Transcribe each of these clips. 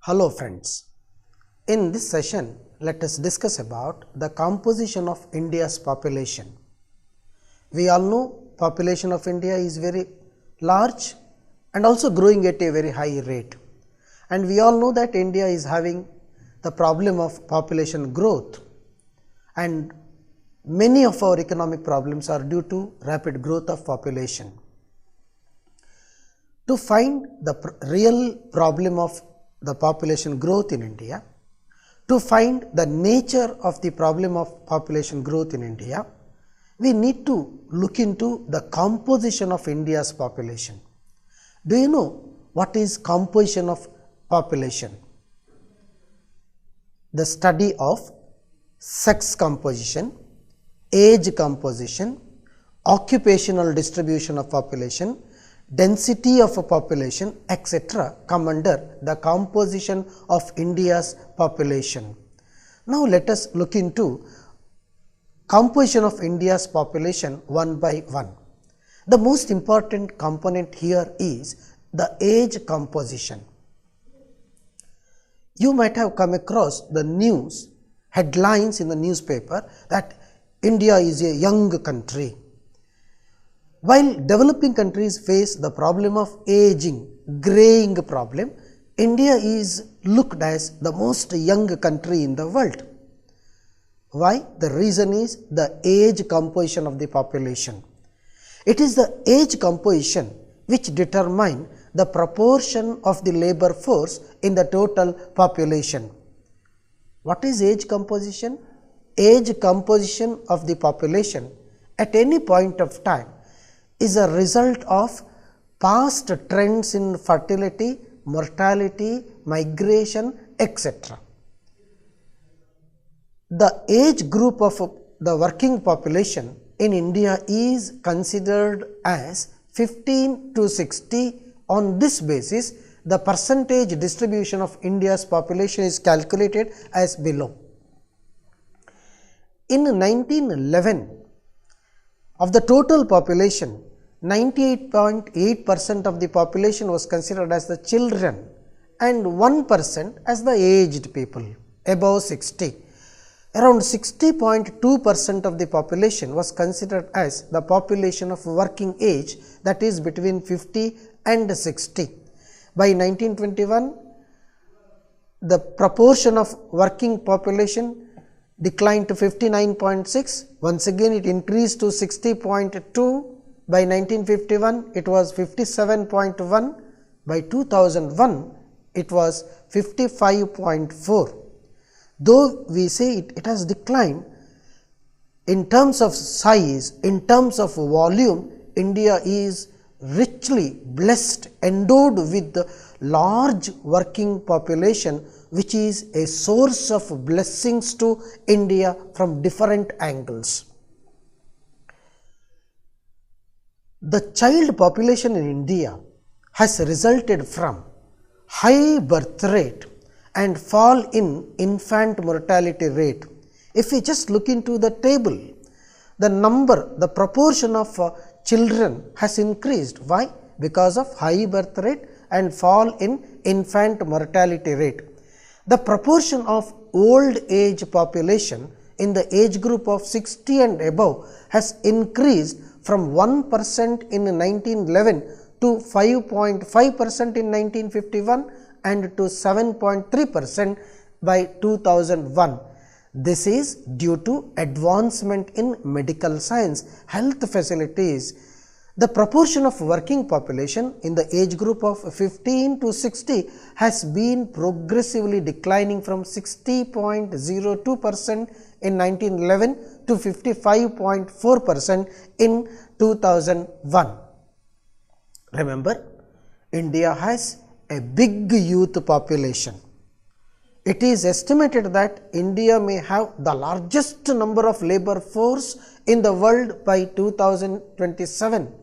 Hello friends, in this session let us discuss about the composition of India's population. We all know population of India is very large and also growing at a very high rate, and we all know that India is having the problem of population growth, and many of our economic problems are due to rapid growth of population. To find the real problem of the population growth in India, to find the nature of the problem of population growth in India, we need to look into the composition of India's population. Do you know what is composition of population? The study of sex composition, age composition, occupational distribution of population, density of a population, etc. come under the composition of India's population. Now, let us look into composition of India's population one by one. The most important component here is the age composition. You might have come across the news headlines in the newspaper that India is a young country. While developing countries face the problem of aging, graying problem, India is looked as the most young country in the world. Why? The reason is the age composition of the population. It is the age composition which determine the proportion of the labor force in the total population. What is age composition? Age composition of the population at any point of time is a result of past trends in fertility, mortality, migration, etc. The age group of the working population in India is considered as 15 to 60. On this basis, the percentage distribution of India's population is calculated as below. In 1911, of the total population, 98.8% of the population was considered as the children and 1% as the aged people above 60. Around 60.2% of the population was considered as the population of working age, that is between 50 and 60. By 1921, the proportion of working population declined to 59.6. Once again it increased to 60.2. By 1951, it was 57.1. By 2001, it was 55.4. Though we say it has declined, in terms of size, in terms of volume, India is richly blessed, endowed with the large working population, which is a source of blessings to India from different angles. The child population in India has resulted from high birth rate and fall in infant mortality rate. If we just look into the table, the proportion of children has increased. Why? Because of high birth rate and fall in infant mortality rate. The proportion of old age population in the age group of 60 and above has increased from 1% in 1911 to 5.5% in 1951 and to 7.3% by 2001. This is due to advancement in medical science, health facilities. The proportion of working population in the age group of 15 to 60 has been progressively declining from 60.02% in 1911 to 55.4% in 2001. Remember, India has a big youth population. It is estimated that India may have the largest number of labor force in the world by 2027.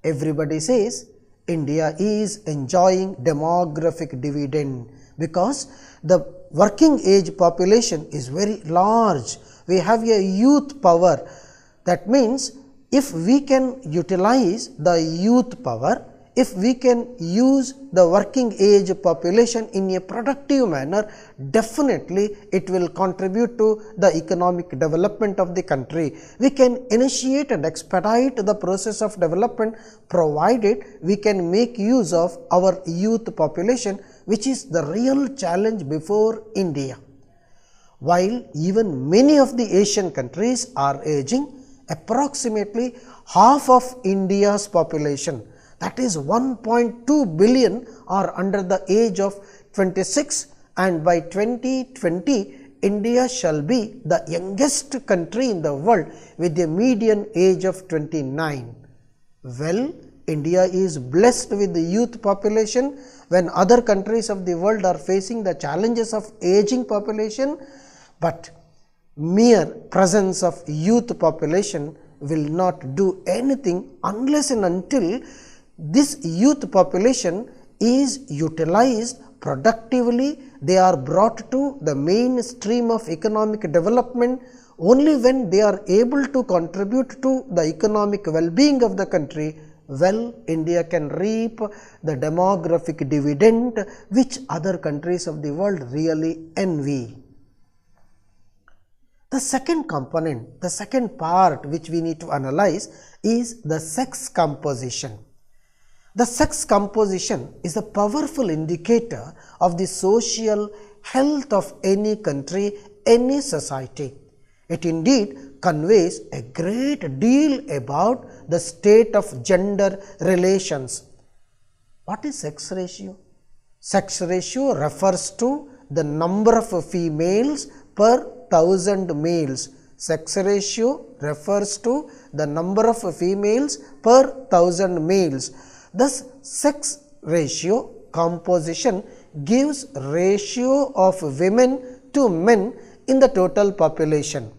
Everybody says India is enjoying demographic dividend because the working age population is very large. We have a youth power. That means if we can utilize the youth power, if we can use the working age population in a productive manner, definitely it will contribute to the economic development of the country. We can initiate and expedite the process of development, provided we can make use of our youth population, which is the real challenge before India. While even many of the Asian countries are aging, approximately half of India's population, that is 1.2 billion, are under the age of 26, and by 2020 India shall be the youngest country in the world with a median age of 29. Well, India is blessed with the youth population when other countries of the world are facing the challenges of aging population, but mere presence of youth population will not do anything unless and until this youth population is utilized productively. They are brought to the mainstream of economic development. Only when they are able to contribute to the economic well-being of the country, well, India can reap the demographic dividend which other countries of the world really envy. The second component, the second part which we need to analyze is the sex composition. The sex composition is a powerful indicator of the social health of any country, any society. It indeed conveys a great deal about the state of gender relations. What is sex ratio? Sex ratio refers to the number of females per 1000 males. Sex ratio refers to the number of females per 1000 males. Thus, sex ratio composition gives ratio of women to men in the total population.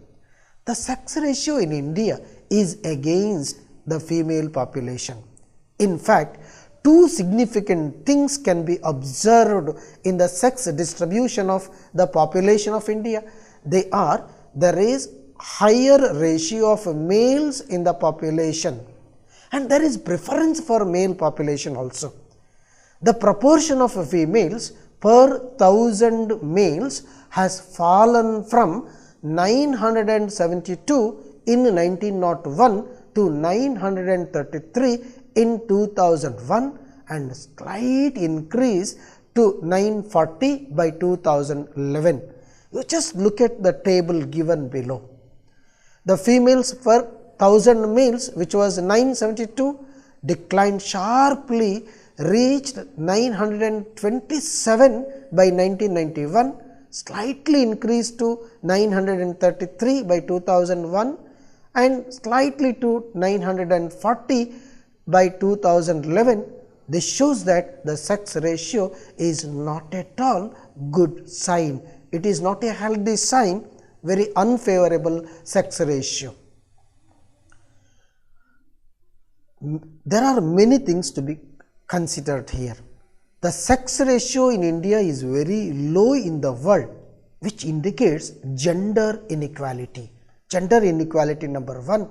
The sex ratio in India is against the female population. In fact, two significant things can be observed in the sex distribution of the population of India. They are, there is higher ratio of males in the population, and there is preference for male population also. The proportion of females per 1000 males has fallen from 972 in 1901 to 933 in 2001, and slight increase to 940 by 2011. You just look at the table given below. The females per 1000 males, which was 972, declined sharply, reached 927 by 1991, slightly increased to 933 by 2001, and slightly to 940 by 2011. This shows that the sex ratio is not at all good sign. It is not a healthy sign, very unfavorable sex ratio. There are many things to be considered here. The sex ratio in India is very low in the world, which indicates gender inequality. Gender inequality number one.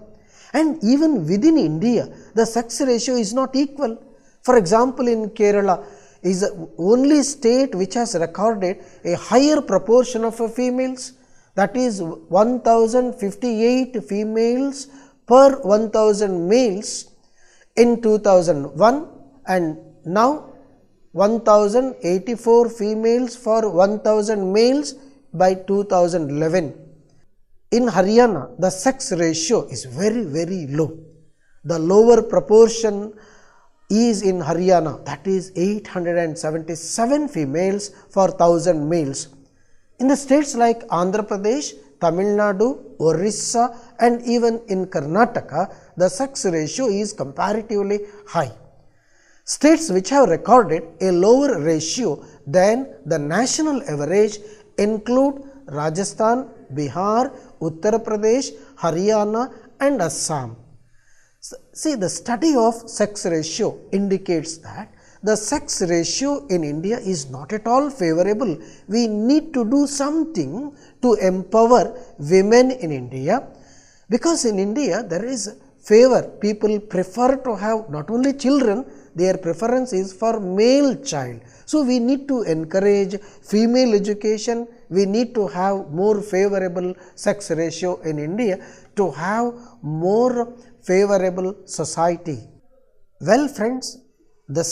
And even within India, the sex ratio is not equal. For example, in Kerala is the only state which has recorded a higher proportion of females, that is 1058 females per 1000 males in 2001, and now 1084 females for 1000 males by 2011. In Haryana, the sex ratio is very low. The lower proportion is in Haryana, that is 877 females for 1000 males. In the states like Andhra Pradesh, Tamil Nadu, Orissa, and even in Karnataka, the sex ratio is comparatively high. States which have recorded a lower ratio than the national average include Rajasthan, Bihar, Uttar Pradesh, Haryana, and Assam. See, the study of sex ratio indicates that the sex ratio in India is not at all favorable. We need to do something to empower women in India, because in India there is favor, people prefer to have not only children, their preference is for male child. So, we need to encourage female education, we need to have more favorable sex ratio in India to have more favorable society. Well friends, the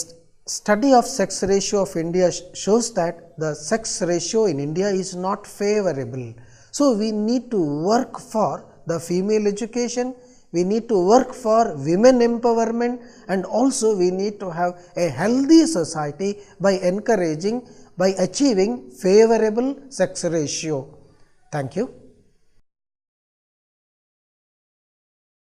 study of sex ratio of India shows that the sex ratio in India is not favorable. So, we need to work for the female education, we need to work for women empowerment, and also we need to have a healthy society by encouraging, by achieving favorable sex ratio. Thank you.